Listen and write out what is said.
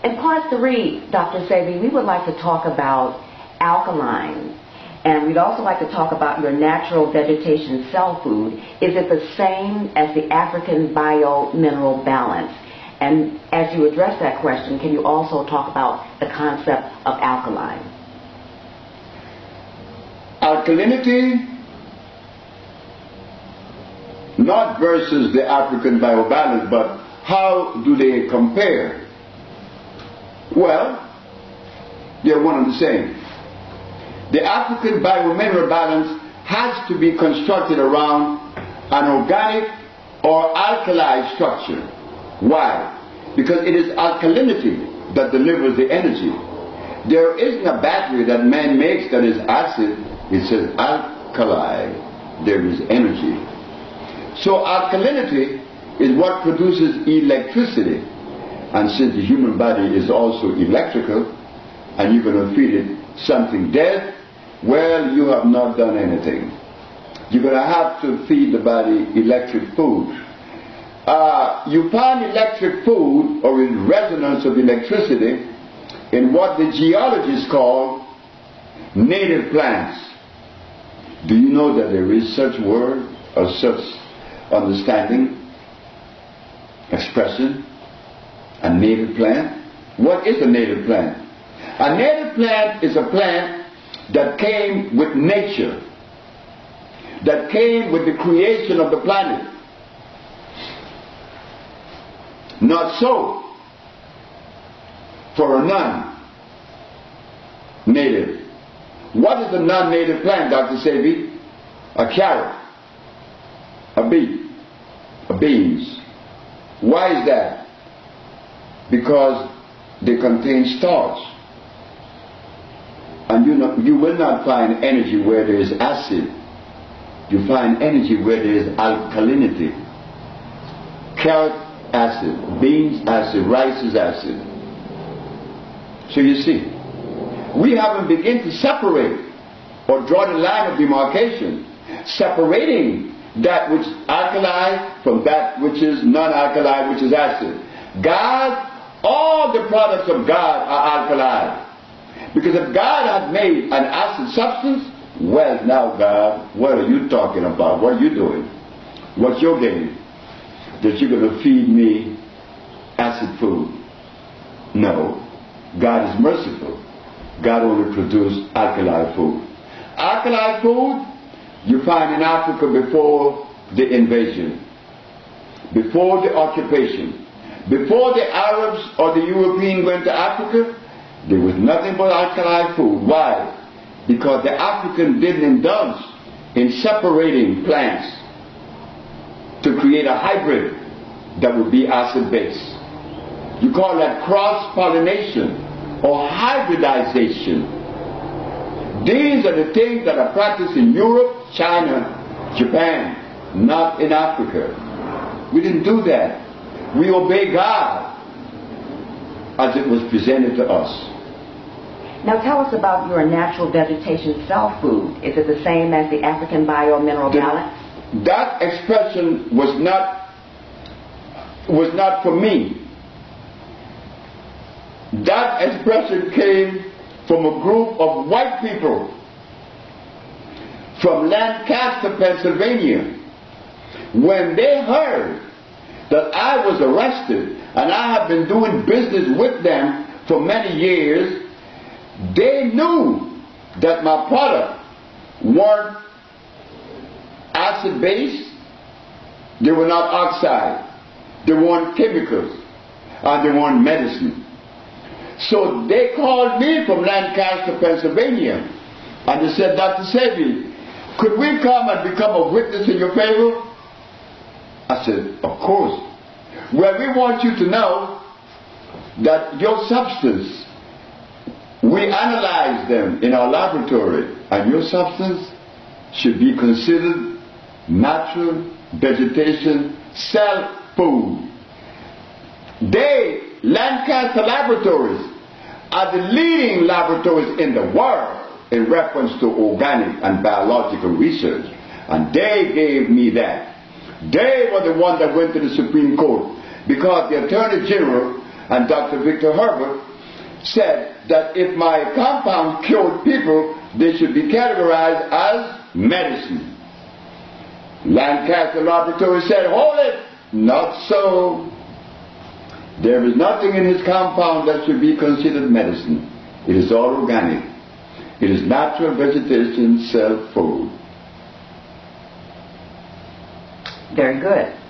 In part 3, Dr. Sebi, we would like to talk about alkaline. And we'd also like to talk about your natural vegetation cell food. Is it the same as the African bio-mineral balance? And as you address that question, can you also talk about the concept of alkaline? Alkalinity, not versus the African biobalance, but how do they compare? Well, they're one and the same. The African biomineral balance has to be constructed around an organic or alkali structure. Why? Because it is alkalinity that delivers the energy. There isn't a battery that man makes that is acid. It says alkali. There is energy. So alkalinity is what produces electricity. And since the human body is also electrical, and you're going to feed it something dead, well, you have not done anything. You're going to have to feed the body electric food. You find electric food, or in resonance of electricity, in what the geologists call native plants. Do you know that there is such word or such understanding, expression, a native plant? What is a native plant? A native plant is a plant that came with nature, that came with the creation of the planet. Not so for a non-native. What is a non-native plant, Dr. Sebi? A carrot, a beet, a beans. Why is that? Because they contain starch. And you will not find energy where there is acid. You find energy where there is alkalinity. Carrot acid, beans acid, rice is acid. So you see, we haven't begun to separate or draw the line of demarcation, separating that which is alkali from that which is non-alkali, which is acid. God, all the products of God are alkali. Because if God had made an acid substance, well, now God, what are you talking about? What are you doing? What's your game? That you're going to feed me acid food? No. God is merciful. God only produced alkali food. Alkali food you find in Africa before the invasion, before the occupation, before the Arabs or the Europeans went to Africa. There was nothing but alkali food. Why? Because the African didn't indulge in separating plants to create a hybrid that would be acid-based. You call that cross-pollination or hybridization. These are the things that are practiced in Europe, China, Japan, not in Africa. We didn't do that. We obey God as it was presented to us. Now tell us about your natural vegetation cell food. Is it the same as the African bio-mineral balance? That expression was not for me. That expression came from a group of white people from Lancaster, Pennsylvania. When they heard that I was arrested and I have been doing business with them for many years, they knew that my product weren't acid-based, they were not oxide, they weren't chemicals, and they weren't medicine. So they called me from Lancaster, Pennsylvania, and they said, Dr. Sebi, could we come and become a witness in your favor? I said, of course. Well, we want you to know that your substance, we analyze them in our laboratory, and your substance should be considered natural vegetation cell food. Lancaster laboratories are the leading laboratories in the world in reference to organic and biological research, and they gave me that. They were the ones that went to the Supreme Court because the Attorney General And Dr. Victor Herbert said that if my compound cured people, they should be categorized as medicine. Lancaster Laboratory said, hold it! Not so. There is nothing in his compound that should be considered medicine. It is all organic. It is natural vegetation cell food. Very good.